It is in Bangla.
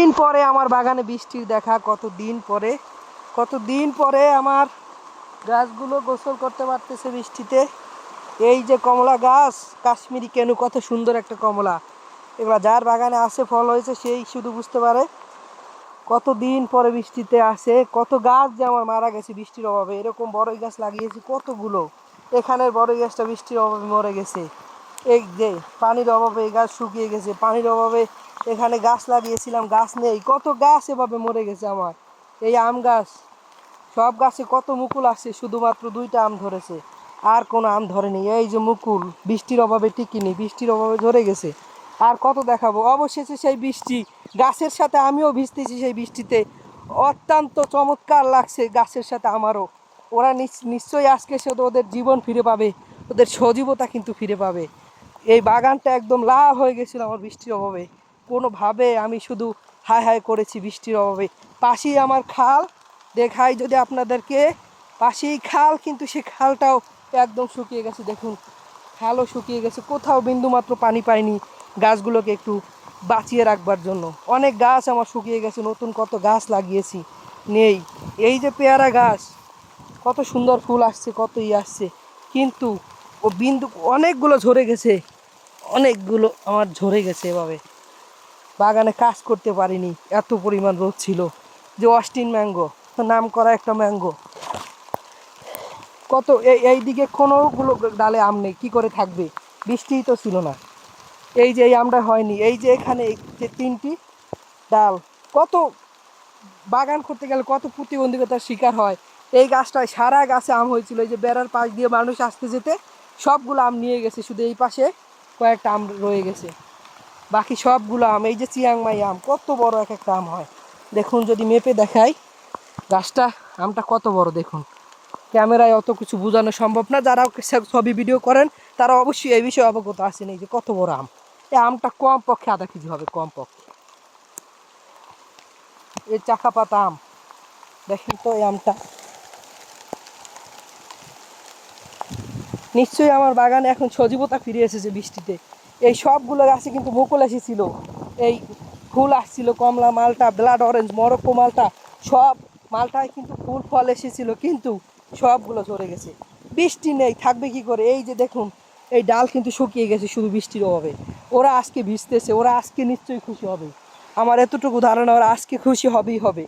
দিন পরে আমার বাগানে বৃষ্টির দেখা, কতদিন পরে আমার গাছগুলো গোসল করতে পারতেছে বৃষ্টিতে। এই যে কমলা গাছ, কাশ্মীরি কেনু, কত সুন্দর একটা কমলা। এগুলো যার বাগানে আসে, ফল হয়েছে, সেই শুধু বুঝতে পারে। কতদিন পরে বৃষ্টিতে আসে। কত গাছ যে আমার মারা গেছে বৃষ্টির অভাবে। এরকম বড়ই গাছ লাগিয়েছি কতগুলো, এখানের বড়ই গাছটা বৃষ্টির অভাবে মরে গেছে। এই যে পানির অভাবে এই গাছ শুকিয়ে গেছে, পানির অভাবে এখানে গাছ লাগিয়েছিলাম, গাছ নেই। কত গাছ এভাবে মরে গেছে আমার। এই আম গাছ, সব গাছে কত মুকুল আসছে, শুধুমাত্র 2টা আম ধরেছে, আর কোনো আম ধরেনি। এই যে মুকুল বৃষ্টির অভাবে টিকিনি, বৃষ্টির অভাবে ঝরে গেছে। আর কত দেখাবো। অবশেষে সেই বৃষ্টি, গাছের সাথে আমিও ভিজতেছি সেই বৃষ্টিতে। অত্যন্ত চমৎকার লাগছে গাছের সাথে আমারও। ওরা নিশ্চয়ই আজকে শুধু ওদের জীবন ফিরে পাবে, ওদের সজীবতা কিন্তু ফিরে পাবে। এই বাগানটা একদম লাল হয়ে গেছিল আমার বৃষ্টির অভাবে। কোনোভাবে আমি শুধু হায় হায় করেছি বৃষ্টির অভাবে। পাশেই আমার খাল, দেখাই যদি আপনাদেরকে, পাশেই খাল, কিন্তু সে খালটাও একদম শুকিয়ে গেছে। দেখুন, খালও শুকিয়ে গেছে, কোথাও বিন্দুমাত্র পানি পায়নি গাছগুলোকে একটু বাঁচিয়ে রাখবার জন্য। অনেক গাছ আমার শুকিয়ে গেছে, নতুন কত গাছ লাগিয়েছি, নেই। এই যে পেয়ারা গাছ, কত সুন্দর ফুল আসছে, কত আসছে, কিন্তু ও বিন্দু অনেকগুলো ঝরে গেছে, অনেকগুলো আমার ঝরে গেছে। এভাবে বাগানে কাজ করতে পারিনি, এত পরিমাণ রোদ ছিল। যে অস্টিন ম্যাঙ্গো, নাম করা একটা ম্যাঙ্গো, কত এইদিকে কোনোগুলো ডালে আম নেই, কী করে থাকবে, বৃষ্টিই তো ছিল না। এই যে এই আমটা হয়নি, এই যে এখানে যে 3টি ডাল, কত বাগান করতে গেলে কত প্রতিবন্ধকতার শিকার হয়। এই গাছটায় সারা গাছে আম হয়েছিল, এই যে বেড়ার পাশ দিয়ে মানুষ আসতে যেতে সবগুলো আম নিয়ে গেছে, শুধু এই পাশে কয়েকটা আম রয়ে গেছে, বাকি সবগুলো আম। এই যে চিয়াংমাই আম, কত বড় এক একটা আম হয় দেখুন, যদি মেপে দেখাই গাছটা, আমটা কত বড় দেখুন। ক্যামেরায় অত কিছু বোঝানো সম্ভব না, যারা ছবি ভিডিও করেন তারা অবশ্যই এই বিষয়ে অবগত আছেন। এই যে কত বড় আম, এই আমটা কম পক্ষে আধা কেজি হবে, কম পক্ষে। এই চাকা পাতা আম, দেখেন তো এই আমটা। নিশ্চয়ই আমার বাগানে এখন সজীবতা ফিরে এসেছে বৃষ্টিতে। এই সবগুলো গাছে কিন্তু মুকুল এসেছিল, এই ফুল আসছিল, কমলা, মালটা, ব্লাড অরেঞ্জ, মরক্কো মালটা, সব মালটায় কিন্তু ফুল ফল এসেছিল, কিন্তু সবগুলো ঝরে গেছে। বৃষ্টি নেই, থাকবে কি করে। এই যে দেখুন, এই ডাল কিন্তু শুকিয়ে গেছে শুধু বৃষ্টির অভাবে। ওরা আজকে ভিজতেছে, ওরা আজকে নিশ্চয়ই খুশি হবে। আমার এতটুকু ধারণা, ওরা আজকে খুশি হবেই হবে।